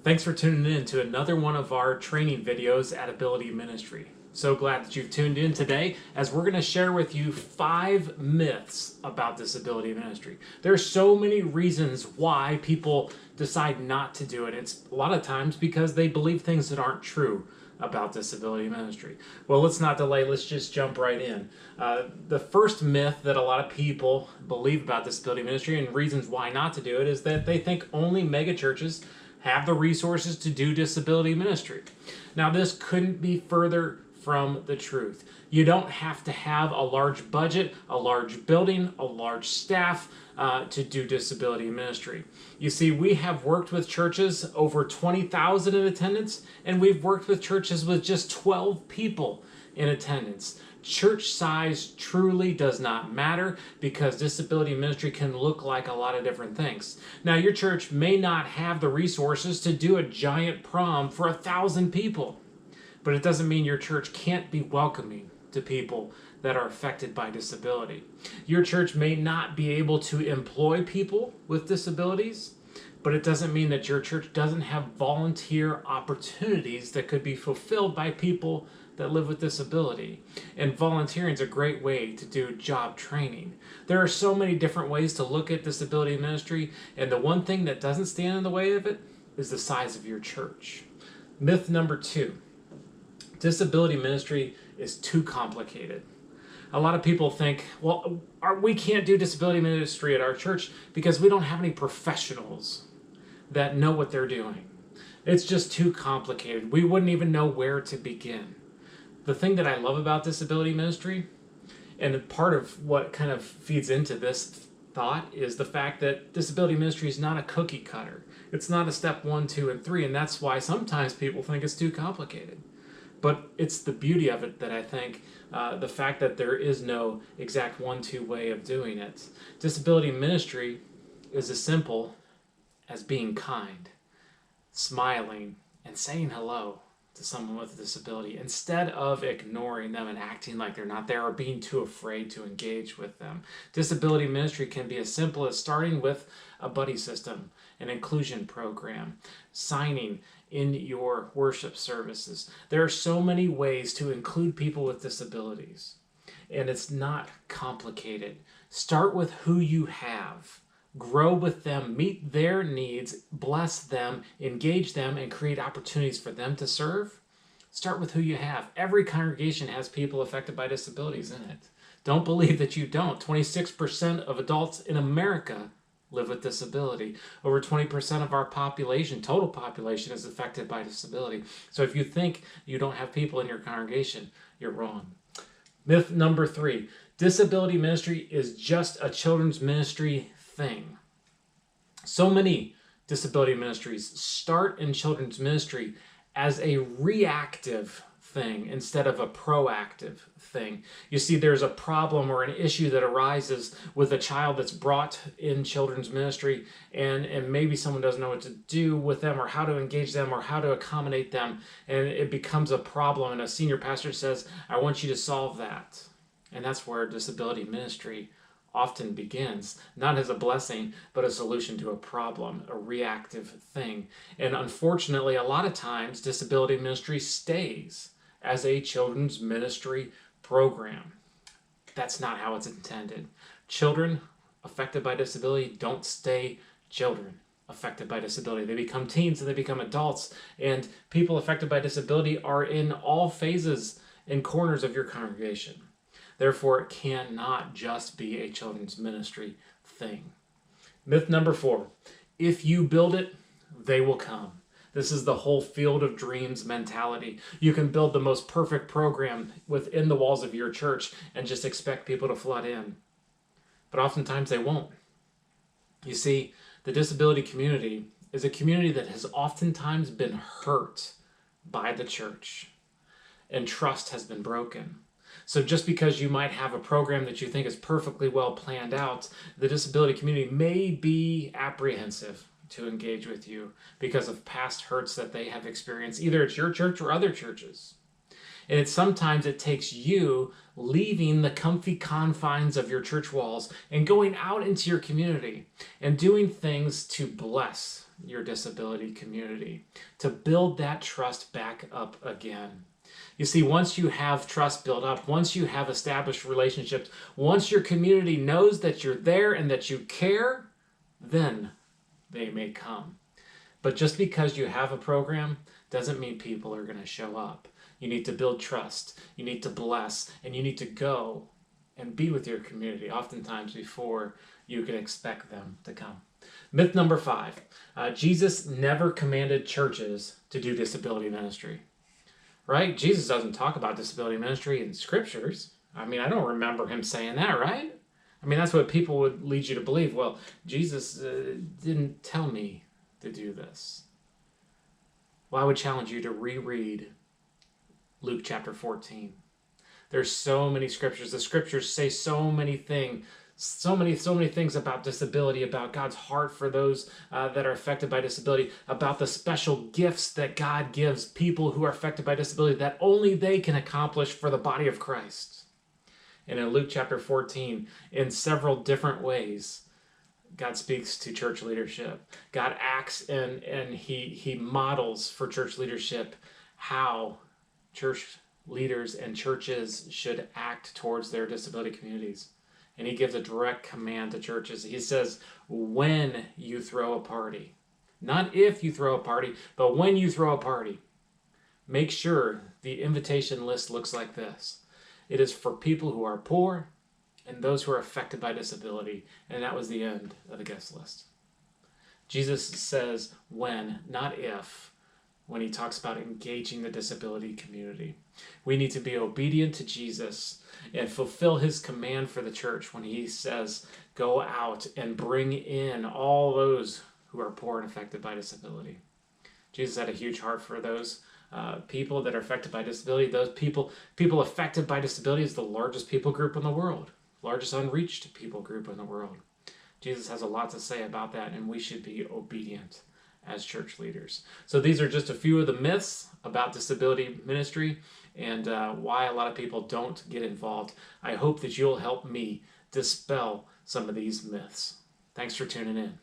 Thanks for tuning in to another one of our training videos at Ability Ministry. So glad that you've tuned in today as we're going to share with you 5 myths about disability ministry. There are so many reasons why people decide not to do it. It's a lot of times because they believe things that aren't true about disability ministry. Well, let's not delay. Let's just jump right in. The first myth that a lot of people believe about disability ministry and reasons why not to do it is that they think only megachurches have the resources to do disability ministry. Now, this couldn't be further from the truth. You don't have to have a large budget, a large building, a large staff to do disability ministry. You see, we have worked with churches over 20,000 in attendance, and we've worked with churches with just 12 people in attendance. Church size truly does not matter because disability ministry can look like a lot of different things. Now, your church may not have the resources to do a giant prom for 1,000 people, but it doesn't mean your church can't be welcoming to people that are affected by disability. Your church may not be able to employ people with disabilities, but it doesn't mean that your church doesn't have volunteer opportunities that could be fulfilled by people that live with disability. And volunteering is a great way to do job training. There are so many different ways to look at disability ministry, and the one thing that doesn't stand in the way of it is the size of your church. Myth number 2, disability ministry is too complicated. A lot of people think, well, we can't do disability ministry at our church because we don't have any professionals that know what they're doing. It's just too complicated. We wouldn't even know where to begin. The thing that I love about disability ministry, and part of what kind of feeds into this thought, is the fact that disability ministry is not a cookie cutter. It's not a step 1, 2, and 3, and that's why sometimes people think it's too complicated. But it's the beauty of it that I think, the fact that there is no exact 1, 2 way of doing it. Disability ministry is as simple as being kind, smiling, and saying hello to someone with a disability instead of ignoring them and acting like they're not there or being too afraid to engage with them. Disability ministry can be as simple as starting with a buddy system, an inclusion program, signing in your worship services. There are so many ways to include people with disabilities, and it's not complicated. Start with who you have. Grow with them, meet their needs, bless them, engage them, and create opportunities for them to serve. Start with who you have. Every congregation has people affected by disabilities in it. Don't believe that you don't. 26% of adults in America live with disability. Over 20% of our population, total population, is affected by disability. So if you think you don't have people in your congregation, you're wrong. Myth number 3, disability ministry is just a children's ministry thing. So many disability ministries start in children's ministry as a reactive thing instead of a proactive thing. You see, there's a problem or an issue that arises with a child that's brought in children's ministry, and maybe someone doesn't know what to do with them or how to engage them or how to accommodate them, and it becomes a problem, and a senior pastor says, I want you to solve that. And that's where disability ministry often begins, not as a blessing, but a solution to a problem, a reactive thing. And unfortunately, a lot of times, disability ministry stays as a children's ministry program. That's not how it's intended. Children affected by disability don't stay children affected by disability. They become teens and they become adults, and people affected by disability are in all phases and corners of your congregation. Therefore, it cannot just be a children's ministry thing. Myth number 4, if you build it, they will come. This is the whole field of dreams mentality. You can build the most perfect program within the walls of your church and just expect people to flood in. But oftentimes they won't. You see, the disability community is a community that has oftentimes been hurt by the church, and trust has been broken. So just because you might have a program that you think is perfectly well planned out, the disability community may be apprehensive to engage with you because of past hurts that they have experienced, either at your church or other churches. And sometimes it takes you leaving the comfy confines of your church walls and going out into your community and doing things to bless your disability community, to build that trust back up again. You see, once you have trust built up, once you have established relationships, once your community knows that you're there and that you care, then they may come. But just because you have a program doesn't mean people are going to show up. You need to build trust, you need to bless, and you need to go and be with your community oftentimes before you can expect them to come. Myth number 5, Jesus never commanded churches to do disability ministry. Right? Jesus doesn't talk about disability ministry in scriptures. I mean, I don't remember him saying that, right? I mean, that's what people would lead you to believe. Well, Jesus didn't tell me to do this. Well, I would challenge you to reread Luke chapter 14. There's so many scriptures. The scriptures say so many things about disability, about God's heart for those that are affected by disability, about the special gifts that God gives people who are affected by disability that only they can accomplish for the body of Christ. And in Luke chapter 14, in several different ways, God speaks to church leadership. God acts and he models for church leadership how church leaders and churches should act towards their disability communities. And he gives a direct command to churches. He says, when you throw a party, not if you throw a party, but when you throw a party, make sure the invitation list looks like this. It is for people who are poor and those who are affected by disability. And that was the end of the guest list. Jesus says when, not if, when he talks about engaging the disability community. We need to be obedient to Jesus and fulfill his command for the church when he says, go out and bring in all those who are poor and affected by disability. Jesus had a huge heart for those people that are affected by disability. Those people affected by disability is the largest people group in the world, largest unreached people group in the world. Jesus has a lot to say about that, and we should be obedient as church leaders. So these are just a few of the myths about disability ministry and why a lot of people don't get involved. I hope that you'll help me dispel some of these myths. Thanks for tuning in.